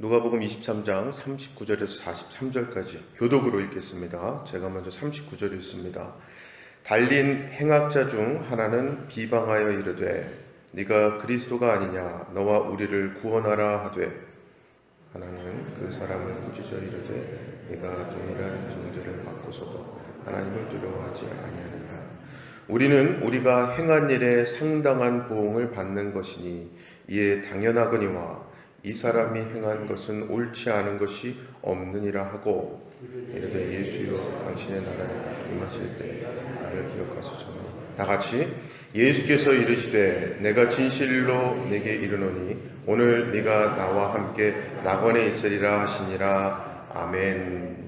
누가복음 23장 39절에서 43절까지 교독으로 읽겠습니다. 제가 먼저 39절 읽습니다. 달린 행악자 중 하나는 비방하여 이르되 네가 그리스도가 아니냐 너와 우리를 구원하라 하되 하나는 그 사람을 꾸짖어 이르되 네가 동일한 존재를 받고서도 하나님을 두려워하지 아니하느냐. 우리는 우리가 행한 일에 상당한 보응을 받는 것이니 이에 당연하거니와 이 사람이 행한 것은 옳지 않은 것이 없느니라 하고 이르되 예수여 당신의 나라에 임하실 때 나를 기억하소서. 다 같이 예수께서 이르시되 내가 진실로 네게 이르노니 오늘 네가 나와 함께 낙원에 있으리라 하시니라. 아멘.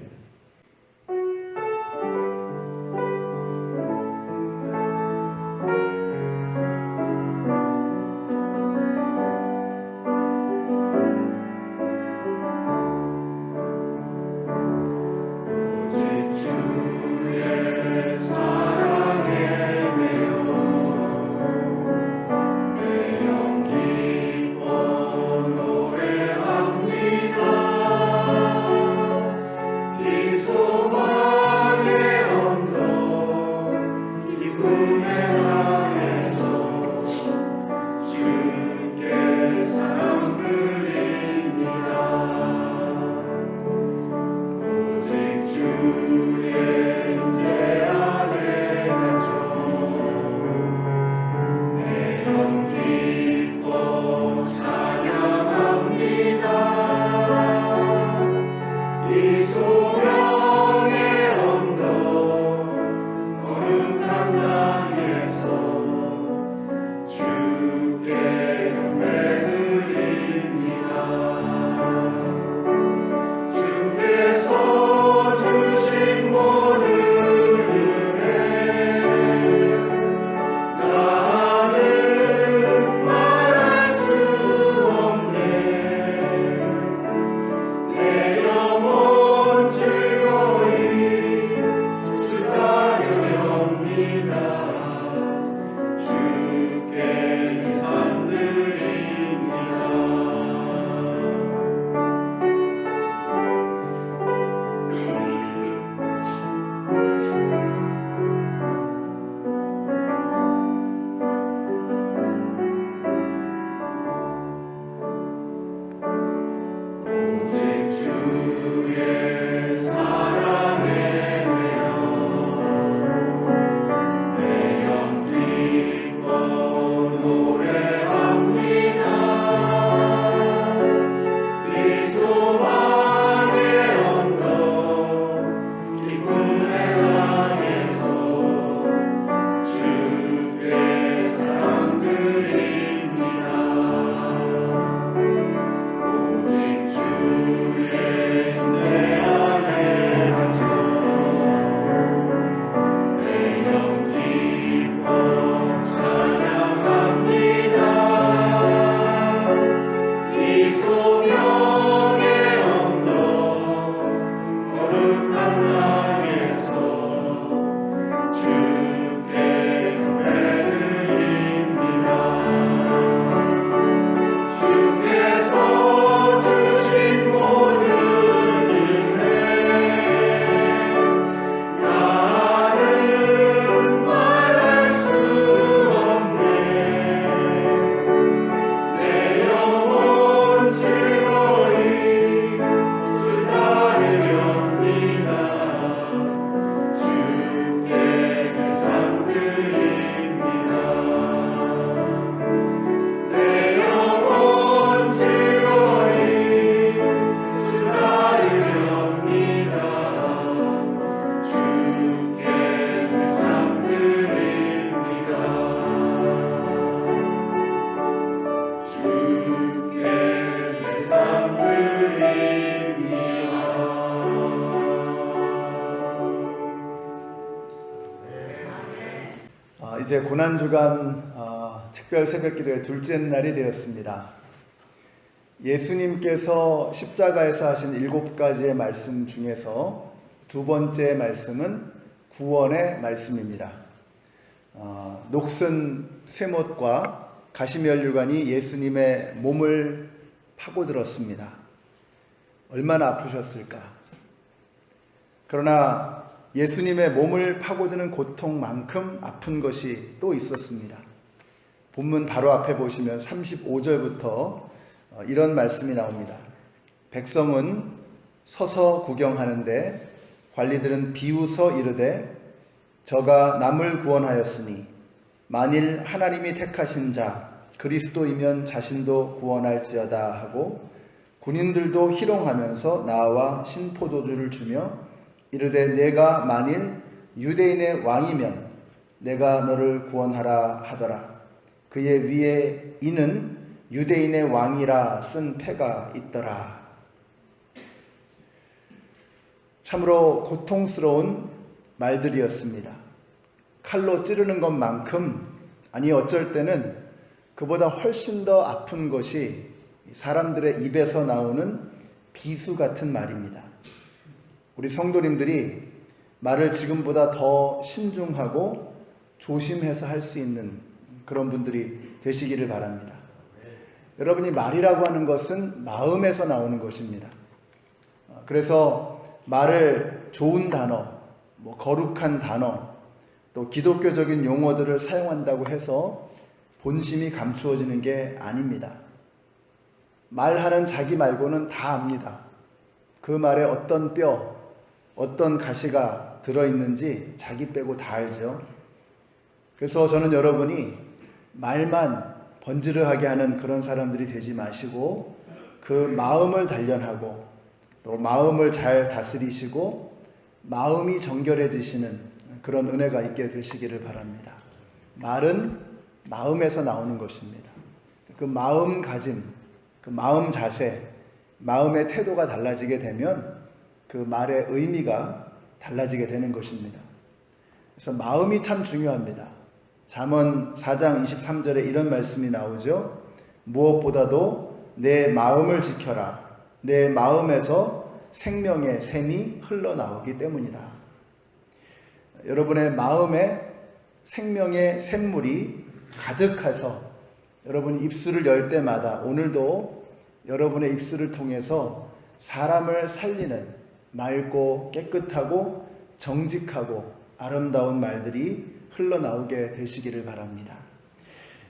이제 고난주간 특별 새벽기도의 둘째 날이 되었습니다. 예수님께서 십자가에서 하신 7가지의 말씀 중에서 두 번째 말씀은 구원의 말씀입니다. 녹슨 쇠못과 가시면류관이 예수님의 몸을 파고들었습니다. 얼마나 아프셨을까? 그러나 예수님의 몸을 파고드는 고통만큼 아픈 것이 또 있었습니다. 본문 바로 앞에 보시면 35절부터 이런 말씀이 나옵니다. 백성은 서서 구경하는데 관리들은 비웃어 이르되 저가 남을 구원하였으니 만일 하나님이 택하신 자 그리스도이면 자신도 구원할지어다 하고 군인들도 희롱하면서 나와 신포도주를 주며 이르되 내가 만일 유대인의 왕이면 내가 너를 구원하라 하더라. 그의 위에 이는 유대인의 왕이라 쓴 패가 있더라. 참으로 고통스러운 말들이었습니다. 칼로 찌르는 것만큼, 아니 어쩔 때는 그보다 훨씬 더 아픈 것이 사람들의 입에서 나오는 비수 같은 말입니다. 우리 성도님들이 말을 지금보다 더 신중하고 조심해서 할 수 있는 그런 분들이 되시기를 바랍니다. 여러분이 말이라고 하는 것은 마음에서 나오는 것입니다. 그래서 말을 좋은 단어, 거룩한 단어, 또 기독교적인 용어들을 사용한다고 해서 본심이 감추어지는 게 아닙니다. 말하는 자기 말고는 다 압니다. 그 말에 어떤 뼈, 어떤 가시가 들어있는지 자기 빼고 다 알죠. 그래서 저는 여러분이 말만 번지르하게 하는 그런 사람들이 되지 마시고 그 마음을 단련하고 또 마음을 잘 다스리시고 마음이 정결해지시는 그런 은혜가 있게 되시기를 바랍니다. 말은 마음에서 나오는 것입니다. 그 마음가짐, 그 마음 자세, 마음의 태도가 달라지게 되면 그 말의 의미가 달라지게 되는 것입니다. 그래서 마음이 참 중요합니다. 잠언 4장 23절에 이런 말씀이 나오죠. 무엇보다도 내 마음을 지켜라. 내 마음에서 생명의 샘이 흘러나오기 때문이다. 여러분의 마음에 생명의 샘물이 가득해서 여러분이 입술을 열 때마다 오늘도 여러분의 입술을 통해서 사람을 살리는 맑고 깨끗하고 정직하고 아름다운 말들이 흘러나오게 되시기를 바랍니다.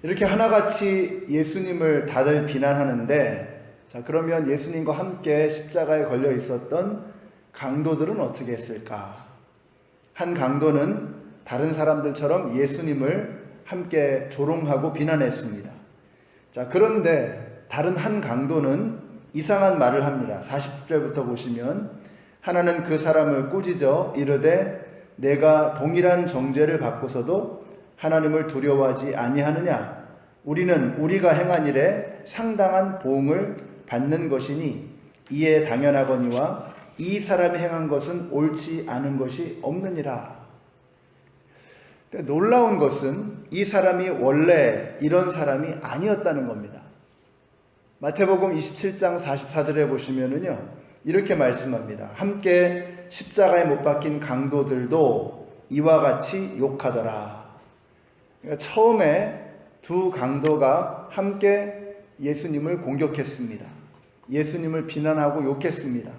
이렇게 하나같이 예수님을 다들 비난하는데, 자, 그러면 예수님과 함께 십자가에 걸려 있었던 강도들은 어떻게 했을까? 한 강도는 다른 사람들처럼 예수님을 함께 조롱하고 비난했습니다. 자, 그런데 다른 한 강도는 이상한 말을 합니다. 40절부터 보시면 하나는 그 사람을 꾸짖어 이르되 내가 동일한 정죄를 받고서도 하나님을 두려워하지 아니하느냐? 우리는 우리가 행한 일에 상당한 보응을 받는 것이니 이에 당연하거니와 이 사람이 행한 것은 옳지 않은 것이 없느니라. 놀라운 것은 이 사람이 원래 이런 사람이 아니었다는 겁니다. 마태복음 27장 44절에 보시면은요, 이렇게 말씀합니다. 함께 십자가에 못 박힌 강도들도 이와 같이 욕하더라. 그러니까 처음에 두 강도가 함께 예수님을 공격했습니다. 예수님을 비난하고 욕했습니다.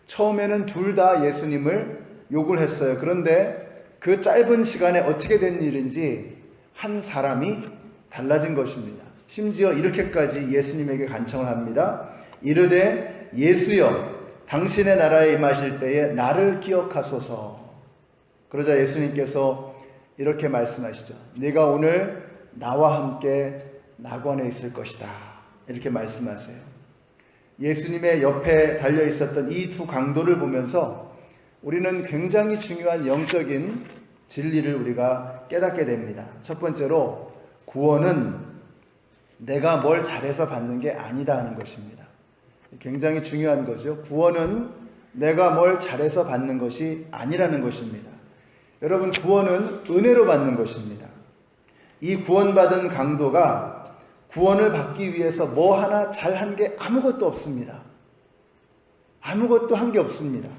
처음에는 둘 다 예수님을 욕을 했어요. 그런데 그 짧은 시간에 어떻게 된 일인지 한 사람이 달라진 것입니다. 심지어 이렇게까지 예수님에게 간청을 합니다. 이르되 예수여 당신의 나라에 임하실 때에 나를 기억하소서. 그러자 예수님께서 이렇게 말씀하시죠. 네가 오늘 나와 함께 낙원에 있을 것이다. 이렇게 말씀하세요. 예수님의 옆에 달려 있었던 이 두 강도를 보면서 우리는 굉장히 중요한 영적인 진리를 우리가 깨닫게 됩니다. 첫 번째로 구원은 내가 뭘 잘해서 받는 게 아니다 하는 것입니다. 굉장히 중요한 거죠. 구원은 내가 뭘 잘해서 받는 것이 아니라는 것입니다. 여러분, 구원은 은혜로 받는 것입니다. 이 구원받은 강도가 구원을 받기 위해서 뭐 하나 잘한 게 아무것도 없습니다. 아무것도 한 게 없습니다.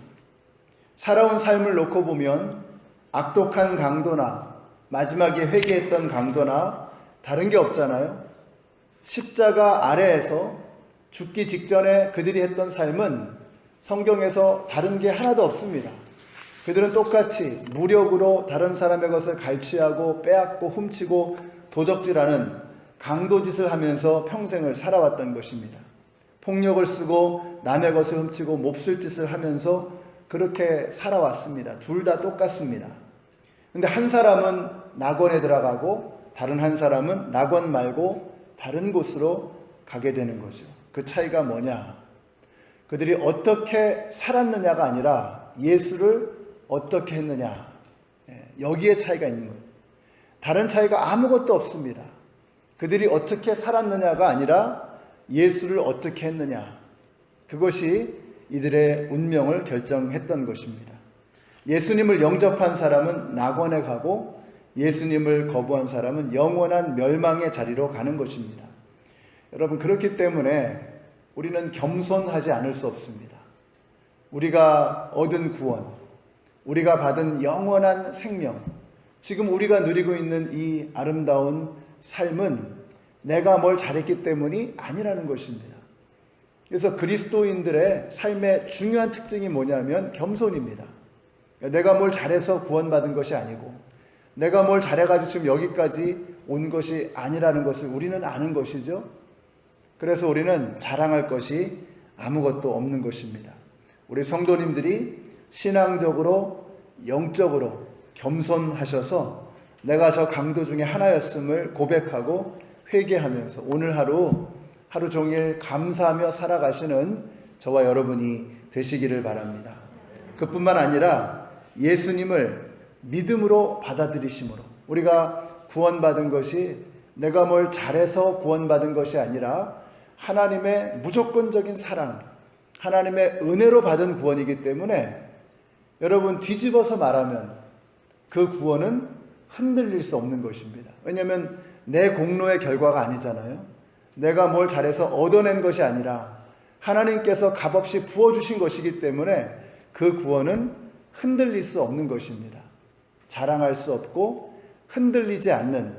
살아온 삶을 놓고 보면 악독한 강도나 마지막에 회개했던 강도나 다른 게 없잖아요. 십자가 아래에서 죽기 직전에 그들이 했던 삶은 성경에서 다른 게 하나도 없습니다. 그들은 똑같이 무력으로 다른 사람의 것을 갈취하고 빼앗고 훔치고 도적질하는 강도짓을 하면서 평생을 살아왔던 것입니다. 폭력을 쓰고 남의 것을 훔치고 몹쓸 짓을 하면서 그렇게 살아왔습니다. 둘 다 똑같습니다. 근데 한 사람은 낙원에 들어가고 다른 한 사람은 낙원 말고 다른 곳으로 가게 되는 거죠. 그 차이가 뭐냐? 그들이 어떻게 살았느냐가 아니라 예수를 어떻게 했느냐. 여기에 차이가 있는 거예요. 다른 차이가 아무것도 없습니다. 그들이 어떻게 살았느냐가 아니라 예수를 어떻게 했느냐. 그것이 이들의 운명을 결정했던 것입니다. 예수님을 영접한 사람은 낙원에 가고 예수님을 거부한 사람은 영원한 멸망의 자리로 가는 것입니다. 여러분, 그렇기 때문에 우리는 겸손하지 않을 수 없습니다. 우리가 얻은 구원, 우리가 받은 영원한 생명, 지금 우리가 누리고 있는 이 아름다운 삶은 내가 뭘 잘했기 때문이 아니라는 것입니다. 그래서 그리스도인들의 삶의 중요한 특징이 뭐냐면 겸손입니다. 내가 뭘 잘해서 구원받은 것이 아니고 내가 뭘 잘해가지고 지금 여기까지 온 것이 아니라는 것을 우리는 아는 것이죠. 그래서 우리는 자랑할 것이 아무것도 없는 것입니다. 우리 성도님들이 신앙적으로 영적으로 겸손하셔서 내가 저 강도 중에 하나였음을 고백하고 회개하면서 오늘 하루 종일 감사하며 살아가시는 저와 여러분이 되시기를 바랍니다. 그뿐만 아니라 예수님을 믿음으로 받아들이심으로 우리가 구원받은 것이 내가 뭘 잘해서 구원받은 것이 아니라 하나님의 무조건적인 사랑, 하나님의 은혜로 받은 구원이기 때문에 여러분 뒤집어서 말하면 그 구원은 흔들릴 수 없는 것입니다. 왜냐하면 내 공로의 결과가 아니잖아요. 내가 뭘 잘해서 얻어낸 것이 아니라 하나님께서 값없이 부어주신 것이기 때문에 그 구원은 흔들릴 수 없는 것입니다. 자랑할 수 없고 흔들리지 않는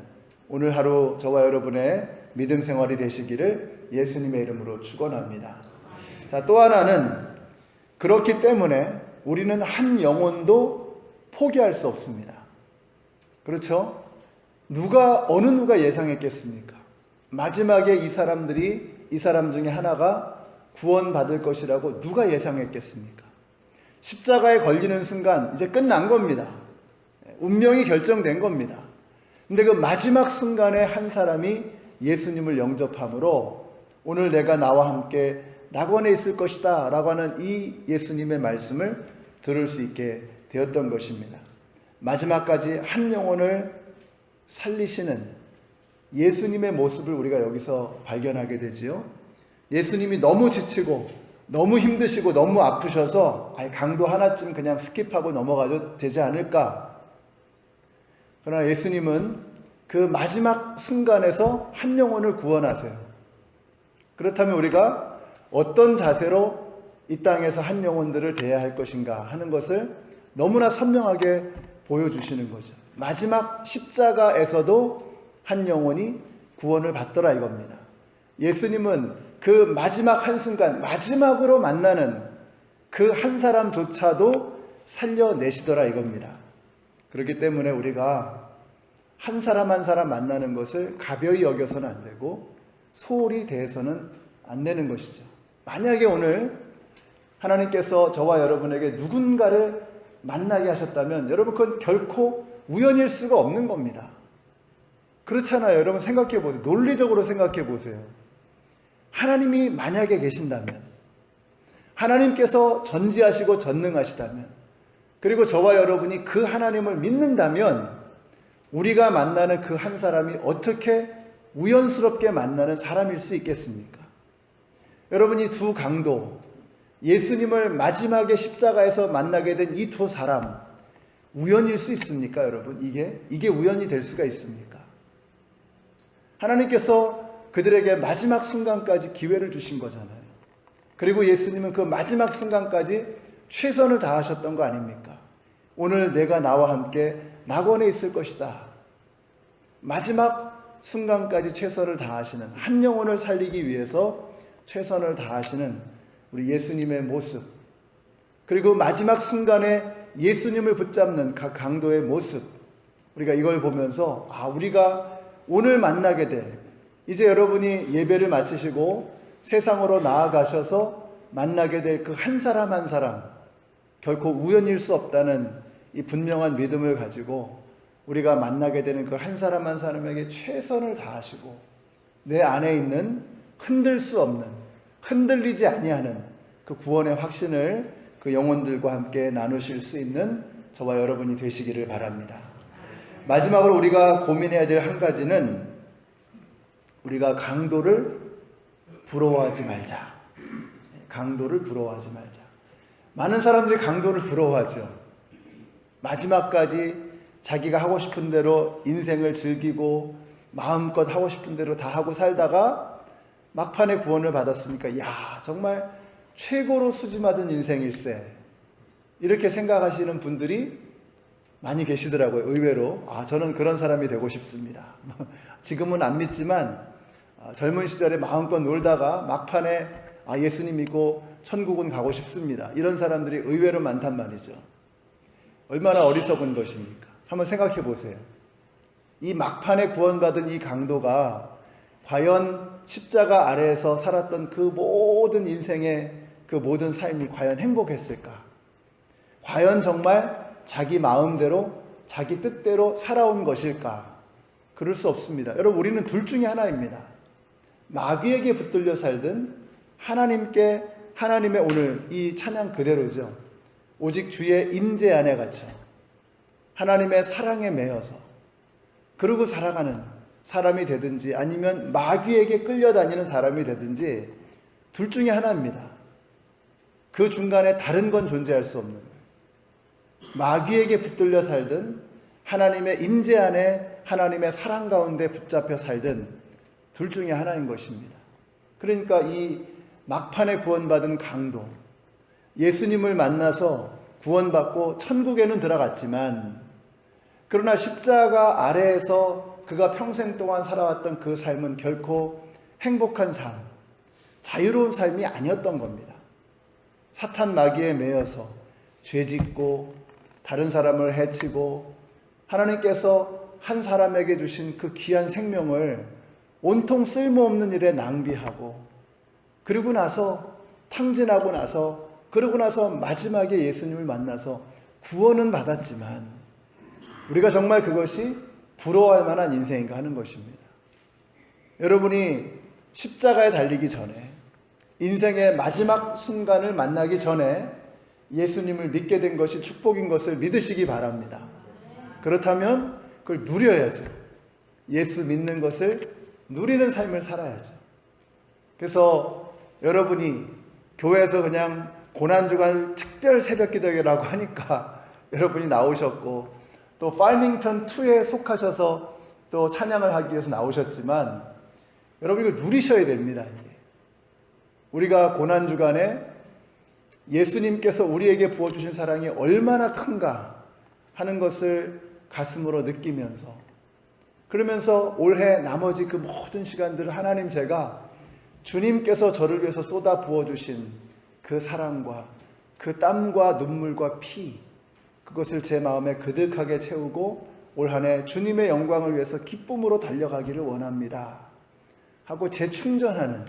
오늘 하루 저와 여러분의 믿음 생활이 되시기를 예수님의 이름으로 축원합니다. 자, 또 하나는 그렇기 때문에 우리는 한 영혼도 포기할 수 없습니다. 그렇죠? 어느 누가 예상했겠습니까? 마지막에 이 사람 중에 하나가 구원받을 것이라고 누가 예상했겠습니까? 십자가에 걸리는 순간 이제 끝난 겁니다. 운명이 결정된 겁니다. 근데 그 마지막 순간에 한 사람이 예수님을 영접함으로 오늘 내가 나와 함께 낙원에 있을 것이다 라고 하는 이 예수님의 말씀을 들을 수 있게 되었던 것입니다. 마지막까지 한 영혼을 살리시는 예수님의 모습을 우리가 여기서 발견하게 되지요. 예수님이 너무 지치고 너무 힘드시고 너무 아프셔서 강도 하나쯤 그냥 스킵하고 넘어가도 되지 않을까. 그러나 예수님은 그 마지막 순간에서 한 영혼을 구원하세요. 그렇다면 우리가 어떤 자세로 이 땅에서 한 영혼들을 대해야 할 것인가 하는 것을 너무나 선명하게 보여주시는 거죠. 마지막 십자가에서도 한 영혼이 구원을 받더라 이겁니다. 예수님은 그 마지막 한순간 마지막으로 만나는 그 한 사람조차도 살려내시더라 이겁니다. 그렇기 때문에 우리가 한 사람 한 사람 만나는 것을 가벼이 여겨서는 안 되고 소홀히 대해서는 안 되는 것이죠. 만약에 오늘 하나님께서 저와 여러분에게 누군가를 만나게 하셨다면 여러분 그건 결코 우연일 수가 없는 겁니다. 그렇잖아요. 여러분 생각해 보세요. 논리적으로 생각해 보세요. 하나님이 만약에 계신다면, 하나님께서 전지하시고 전능하시다면, 그리고 저와 여러분이 그 하나님을 믿는다면 우리가 만나는 그 한 사람이 어떻게 우연스럽게 만나는 사람일 수 있겠습니까? 여러분 이 두 강도, 예수님을 마지막에 십자가에서 만나게 된 이 두 사람 우연일 수 있습니까? 여러분 이게 우연이 될 수가 있습니까? 하나님께서 그들에게 마지막 순간까지 기회를 주신 거잖아요. 그리고 예수님은 그 마지막 순간까지 최선을 다하셨던 거 아닙니까? 오늘 내가 나와 함께 낙원에 있을 것이다. 마지막 순간까지 최선을 다하시는, 한 영혼을 살리기 위해서 최선을 다하시는 우리 예수님의 모습, 그리고 마지막 순간에 예수님을 붙잡는 각 강도의 모습, 우리가 이걸 보면서 우리가 오늘 만나게 될, 이제 여러분이 예배를 마치시고 세상으로 나아가셔서 만나게 될 그 한 사람 한 사람, 결코 우연일 수 없다는 이 분명한 믿음을 가지고 우리가 만나게 되는 그 한 사람 한 사람에게 최선을 다하시고 내 안에 있는 흔들 수 없는, 흔들리지 아니하는 그 구원의 확신을 그 영혼들과 함께 나누실 수 있는 저와 여러분이 되시기를 바랍니다. 마지막으로 우리가 고민해야 될 한 가지는 우리가 강도를 부러워하지 말자. 강도를 부러워하지 말자. 많은 사람들이 강도를 부러워하죠. 마지막까지 자기가 하고 싶은 대로 인생을 즐기고 마음껏 하고 싶은 대로 다 하고 살다가 막판에 구원을 받았으니까 야, 정말 최고로 수지맞은 인생일세, 이렇게 생각하시는 분들이 많이 계시더라고요. 의외로 저는 그런 사람이 되고 싶습니다. 지금은 안 믿지만 젊은 시절에 마음껏 놀다가 막판에 예수님 믿고 천국은 가고 싶습니다, 이런 사람들이 의외로 많단 말이죠. 얼마나 어리석은 것입니까? 한번 생각해 보세요. 이 막판에 구원받은 이 강도가 과연 십자가 아래에서 살았던 그 모든 인생의 그 모든 삶이 과연 행복했을까? 과연 정말 자기 마음대로 자기 뜻대로 살아온 것일까? 그럴 수 없습니다. 여러분, 우리는 둘 중에 하나입니다. 마귀에게 붙들려 살든 하나님의 오늘 이 찬양 그대로죠. 오직 주의 임재 안에 갇혀 하나님의 사랑에 매여서 그러고 살아가는 사람이 되든지 아니면 마귀에게 끌려다니는 사람이 되든지 둘 중에 하나입니다. 그 중간에 다른 건 존재할 수 없는 거예요. 마귀에게 붙들려 살든 하나님의 임재 안에 하나님의 사랑 가운데 붙잡혀 살든 둘 중에 하나인 것입니다. 그러니까 이 막판에 구원받은 강도, 예수님을 만나서 구원받고 천국에는 들어갔지만 그러나 십자가 아래에서 그가 평생 동안 살아왔던 그 삶은 결코 행복한 삶, 자유로운 삶이 아니었던 겁니다. 사탄 마귀에 매여서 죄짓고 다른 사람을 해치고 하나님께서 한 사람에게 주신 그 귀한 생명을 온통 쓸모없는 일에 낭비하고 그러고 나서 탕진하고 나서 그러고 나서 마지막에 예수님을 만나서 구원은 받았지만 우리가 정말 그것이 부러워할 만한 인생인가 하는 것입니다. 여러분이 십자가에 달리기 전에 인생의 마지막 순간을 만나기 전에 예수님을 믿게 된 것이 축복인 것을 믿으시기 바랍니다. 그렇다면 그걸 누려야죠. 예수 믿는 것을 누리는 삶을 살아야죠. 그래서 여러분이 교회에서 그냥 고난주간 특별 새벽 기도회라고 하니까 여러분이 나오셨고 또 팔밍턴 2에 속하셔서 또 찬양을 하기 위해서 나오셨지만 여러분 이걸 누리셔야 됩니다. 이게. 우리가 고난주간에 예수님께서 우리에게 부어주신 사랑이 얼마나 큰가 하는 것을 가슴으로 느끼면서 그러면서 올해 나머지 그 모든 시간들을 하나님, 제가 주님께서 저를 위해서 쏟아 부어주신 그 사랑과 그 땀과 눈물과 피, 그것을 제 마음에 그득하게 채우고 올 한 해 주님의 영광을 위해서 기쁨으로 달려가기를 원합니다 하고 재충전하는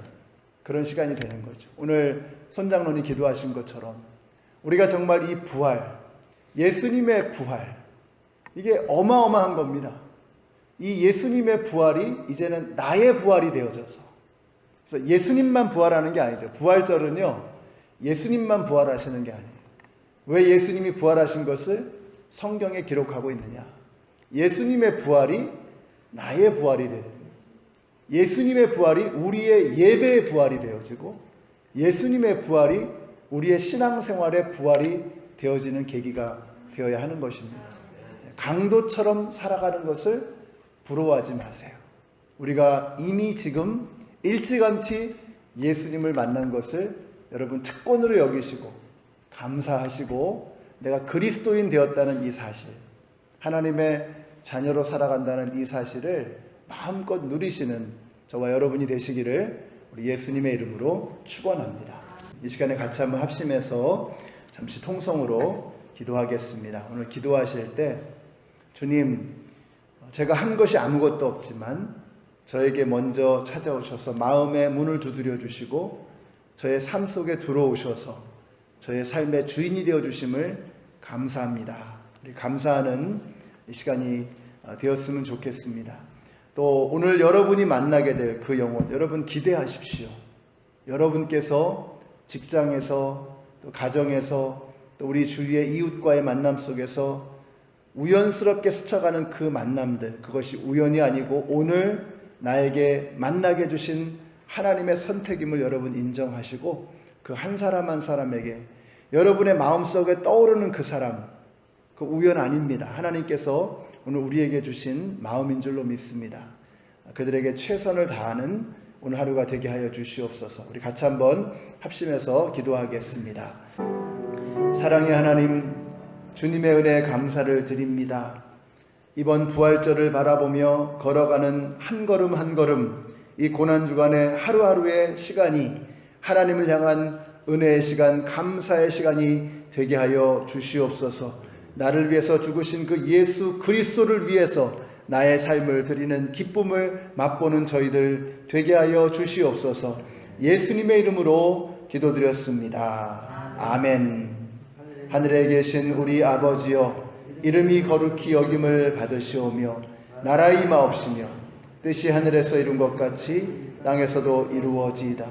그런 시간이 되는 거죠. 오늘 손장로님 기도하신 것처럼 우리가 정말 이 부활, 예수님의 부활, 이게 어마어마한 겁니다. 이 예수님의 부활이 이제는 나의 부활이 되어져서, 그래서 예수님만 부활하는 게 아니죠. 부활절은요, 예수님만 부활하시는 게 아니에요. 왜 예수님이 부활하신 것을 성경에 기록하고 있느냐? 예수님의 부활이 나의 부활이 되는, 예수님의 부활이 우리의 예배의 부활이 되어지고 예수님의 부활이 우리의 신앙생활의 부활이 되어지는 계기가 되어야 하는 것입니다. 강도처럼 살아가는 것을 부러워하지 마세요. 우리가 이미 지금 일찌감치 예수님을 만난 것을 여러분 특권으로 여기시고 감사하시고 내가 그리스도인 되었다는 이 사실, 하나님의 자녀로 살아간다는 이 사실을 마음껏 누리시는 저와 여러분이 되시기를 우리 예수님의 이름으로 축원합니다. 이 시간에 같이 한번 합심해서 잠시 통성으로 기도하겠습니다. 오늘 기도하실 때 주님, 제가 한 것이 아무것도 없지만 저에게 먼저 찾아오셔서 마음의 문을 두드려 주시고 저의 삶 속에 들어오셔서 저의 삶의 주인이 되어 주심을 감사합니다. 우리 감사하는 이 시간이 되었으면 좋겠습니다. 또 오늘 여러분이 만나게 될 그 영혼, 여러분 기대하십시오. 여러분께서 직장에서 또 가정에서 또 우리 주위의 이웃과의 만남 속에서 우연스럽게 스쳐가는 그 만남들, 그것이 우연이 아니고 오늘 나에게 만나게 주신 하나님의 선택임을 여러분 인정하시고 그 한 사람 한 사람에게 여러분의 마음속에 떠오르는 그 사람, 그 우연 아닙니다. 하나님께서 오늘 우리에게 주신 마음인 줄로 믿습니다. 그들에게 최선을 다하는 오늘 하루가 되게 하여 주시옵소서. 우리 같이 한번 합심해서 기도하겠습니다. 사랑의 하나님, 주님의 은혜에 감사를 드립니다. 이번 부활절을 바라보며 걸어가는 한 걸음 한 걸음, 이 고난주간의 하루하루의 시간이 하나님을 향한 은혜의 시간, 감사의 시간이 되게 하여 주시옵소서. 나를 위해서 죽으신 그 예수 그리스도를 위해서 나의 삶을 드리는 기쁨을 맛보는 저희들 되게 하여 주시옵소서. 예수님의 이름으로 기도드렸습니다. 아멘. 하늘에 계신 우리 아버지여, 이름이 거룩히 여김을 받으시오며 나라의 임하옵시며 뜻이 하늘에서 이룬 것 같이 땅에서도 이루어지이다.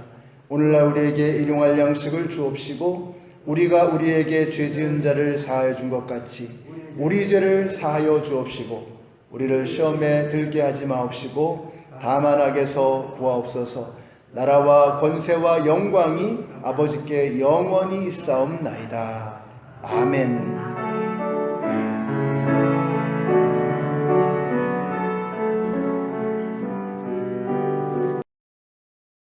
오늘날 우리에게 일용할 양식을 주옵시고 우리가 우리에게 죄 지은 자를 사하여 준 것 같이 우리 죄를 사하여 주옵시고 우리를 시험에 들게 하지 마옵시고 다만 악에서 구하옵소서. 나라와 권세와 영광이 아버지께 영원히 있사옵나이다. 아멘.